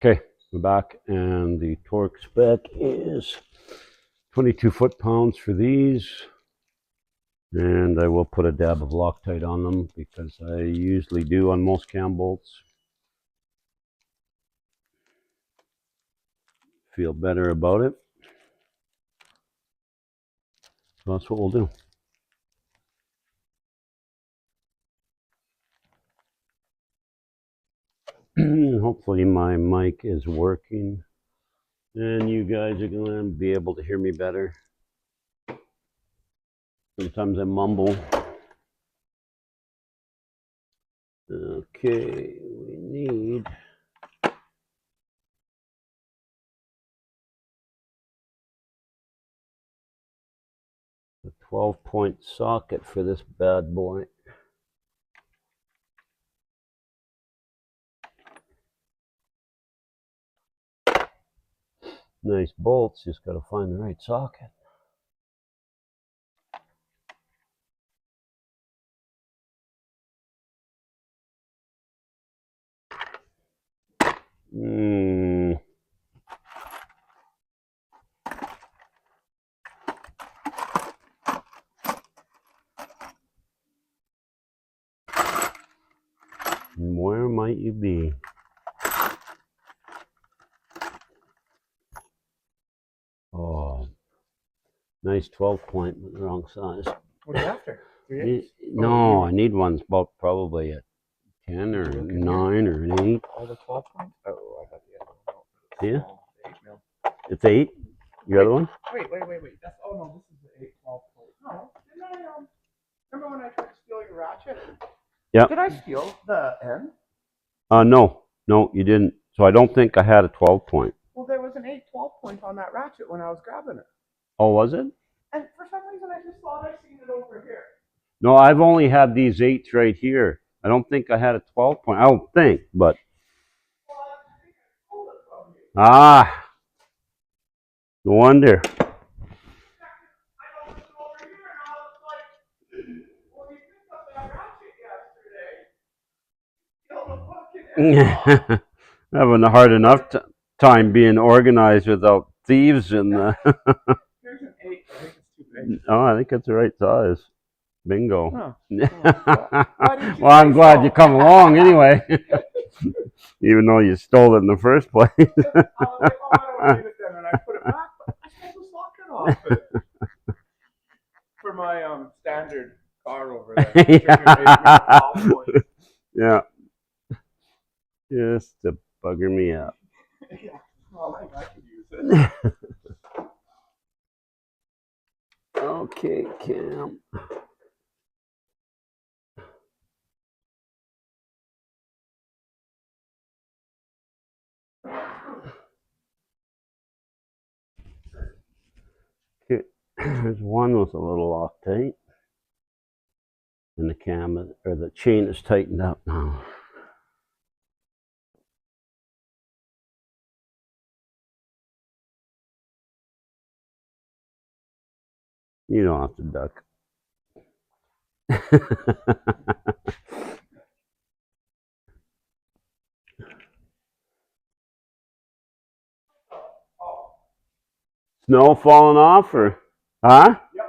Okay, we're back, and the torque spec is 22 foot-pounds for these, and I will put a dab of Loctite on them because I usually do on most cam bolts. Feel better about it. So that's what we'll do. Hopefully my mic is working and you guys are going to be able to hear me better. Sometimes I mumble. Okay, we need a 12-point socket for this bad boy. Nice bolts, just got to find the right socket. Where might you be? Oh, nice 12-point, but the wrong size. What are you after? No, I need ones about probably a 10 or 9 or an 8. Oh, the 12 point? Oh, I got the other one. Yeah? 8 mil. It's 8? Your other one? Wait. That's, oh no, this is the 8 12 point. No, didn't I, remember when I tried to steal your ratchet? Yeah. Did I steal the end? No, you didn't. So I don't think I had a 12-point. Well, there was an 8 12 point on that ratchet when I was grabbing it. Oh, was it? And for some reason, I just thought I seen it over here. No, I've only had these 8s right here. I don't think I had a 12-point. I don't think, but. Well, I think I stole it from you. Ah, no wonder. I opened it over here and I was like, well, you picked up that ratchet yesterday. Steal the fucking end. Having a hard enough time being organized without thieves in the. Here's an 8. I think it's too big. Oh, I think it's the right size. Bingo. Oh. Well, I'm glad you come along anyway. Even though you stole it in the first place. I was like, oh, I don't need it then, and I put it back, but I stole the socket off it. For my standard car over there. Yeah. Just to bugger me up. Yeah, well, I could use it. Okay, Cam. Okay, there's one with a little Loctite. And the cam, or the chain is tightened up now. You don't have to duck. Snow falling off, or? Huh? Yep.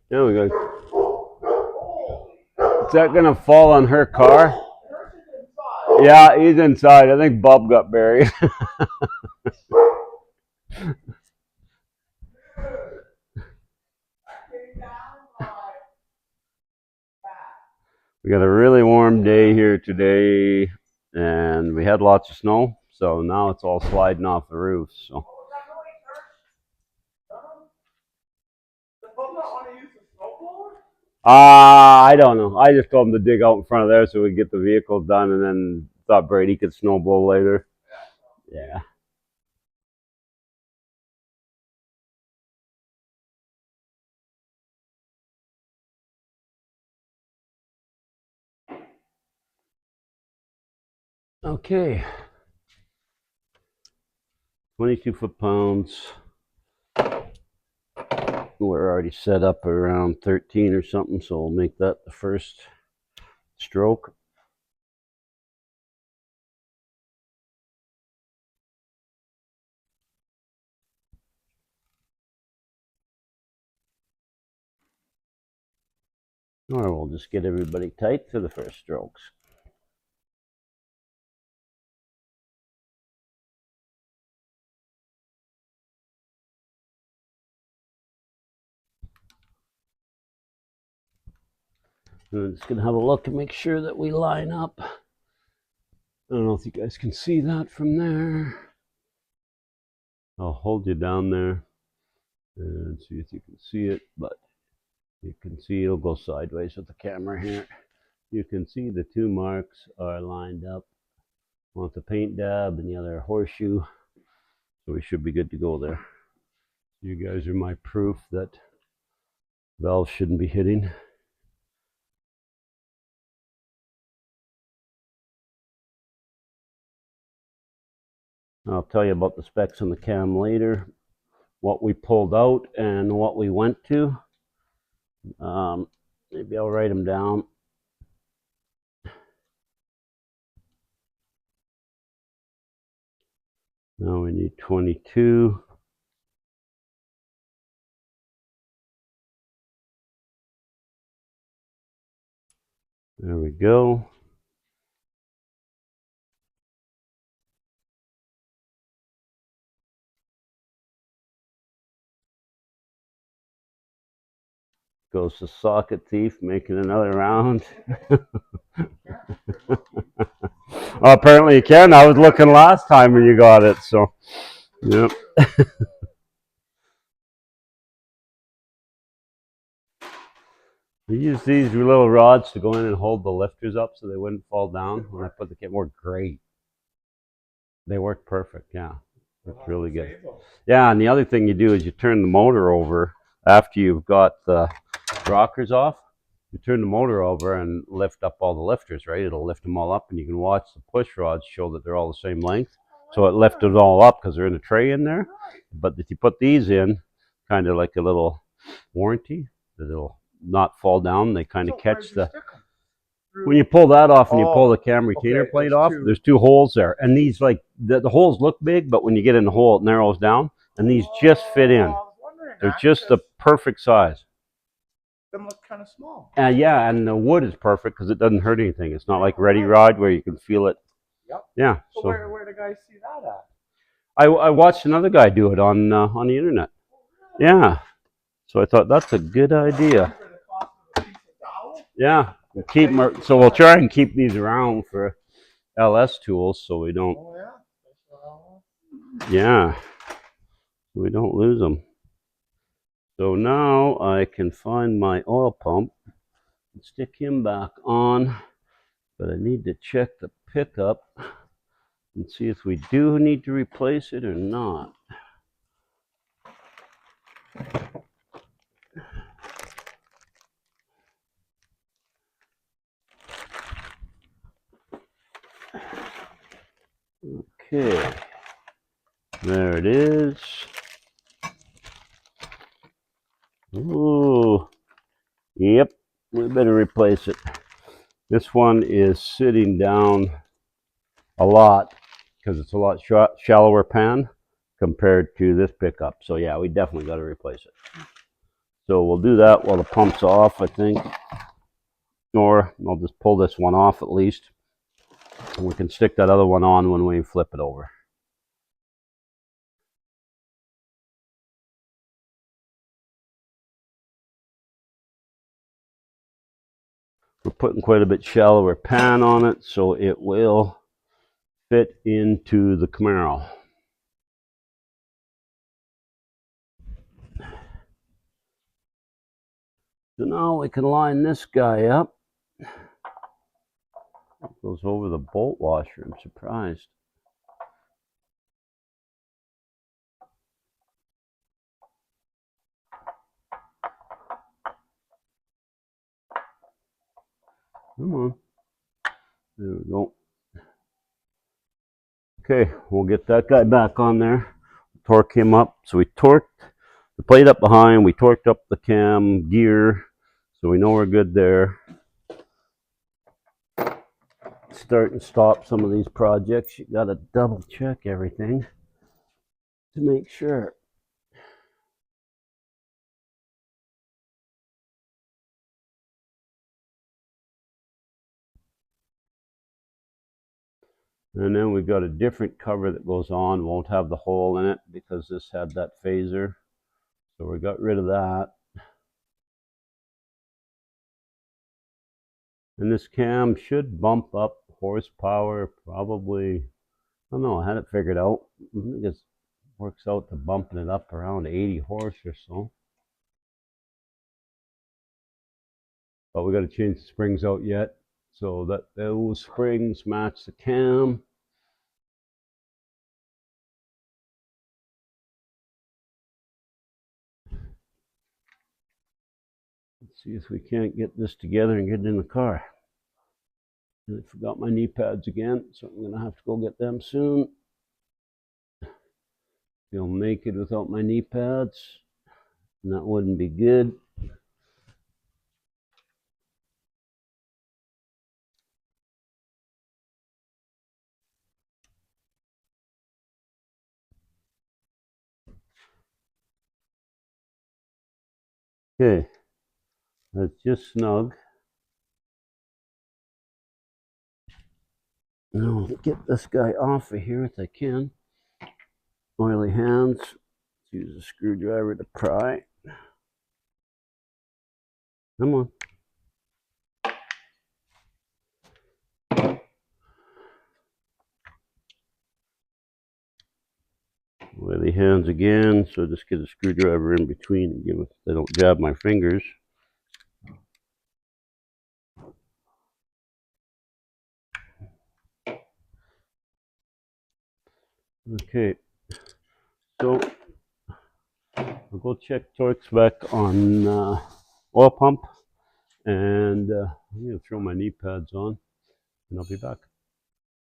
There we go. Is that gonna fall on her car? Yeah, he's inside. I think Bob got buried. We got a really warm day here today, and we had lots of snow, so now it's all sliding off the roof. So. I don't know. I just told him to dig out in front of there so we could get the vehicle done, and then thought Brady could snowblow later. Yeah. Okay. 22 foot-pounds. We're already set up around 13 or something, so we'll make that the first stroke. Or we'll just get everybody tight for the first strokes. And I'm just going to have a look and make sure that we line up. I don't know if you guys can see that from there. I'll hold you down there and see if you can see it, but you can see it'll go sideways with the camera here. You can see the two marks are lined up. One with the paint dab and the other horseshoe. So we should be good to go there. You guys are my proof that valves shouldn't be hitting. I'll tell you about the specs on the cam later, what we pulled out and what we went to. Maybe I'll write them down. Now we need 22. There we go. Goes the socket thief making another round. Well, apparently you can. I was looking last time when you got it, so yep. We use these little rods to go in and hold the lifters up so they wouldn't fall down when I put the kit. Work great. They work perfect. Yeah, it's really good. Yeah, and the other thing you do is you turn the motor over after you've got the rockers off. You turn the motor over and lift up all the lifters, right? It'll lift them all up, and you can watch the push rods show that they're all the same length. So it lifts it all up because they're in a tray in there. But if you put these in, kind of like a little warranty, that it'll not fall down. They kind of catch the... When you pull that off and you pull the cam retainer plate off, there's two holes there. And these, like, the holes look big, but when you get in the hole, it narrows down. And these just fit in. They're just the perfect size. Them look kind of small. Yeah, and the wood is perfect because it doesn't hurt anything. It's not like Ready Rod where you can feel it. Yep. Yeah. So where do guys see that at? I watched another guy do it on the internet. Yeah. So I thought that's a good idea. Yeah. So we'll try and keep these around for LS tools so we don't. Oh, yeah. Yeah. So we don't lose them. So now I can find my oil pump and stick him back on, but I need to check the pickup and see if we do need to replace it or not. Okay, there it is. Ooh, yep, we better replace it. This one is sitting down a lot because it's a lot shallower pan compared to this pickup. So yeah, we definitely got to replace it. So we'll do that while the pump's off, I think. Or I'll just pull this one off at least. And we can stick that other one on when we flip it over. We're putting quite a bit shallower pan on it, so it will fit into the Camaro. So now we can line this guy up. It goes over the bolt washer, I'm surprised. Come on. There we go. Okay, we'll get that guy back on there. Torque him up. So we torqued the plate up behind. We torqued up the cam gear. So we know we're good there. Start and stop some of these projects. You got to double check everything to make sure. And then we've got a different cover that goes on, won't have the hole in it because this had that phaser. So we got rid of that. And this cam should bump up horsepower, probably, I don't know, I had it figured out. I think it works out to bumping it up around 80 horse or so. But we got to change the springs out yet so that those springs match the cam. Let's see if we can't get this together and get it in the car. And I forgot my knee pads again, so I'm gonna have to go get them soon. Feel naked without my knee pads, and that wouldn't be good. Okay, that's just snug. Now I'll get this guy off of here if I can. Oily hands. Let's use a screwdriver to pry. Come on. Oily hands again, so just get a screwdriver in between and give it, they don't jab my fingers. Okay, so I'll go check torque spec on oil pump, and I'm going to throw my knee pads on, and I'll be back.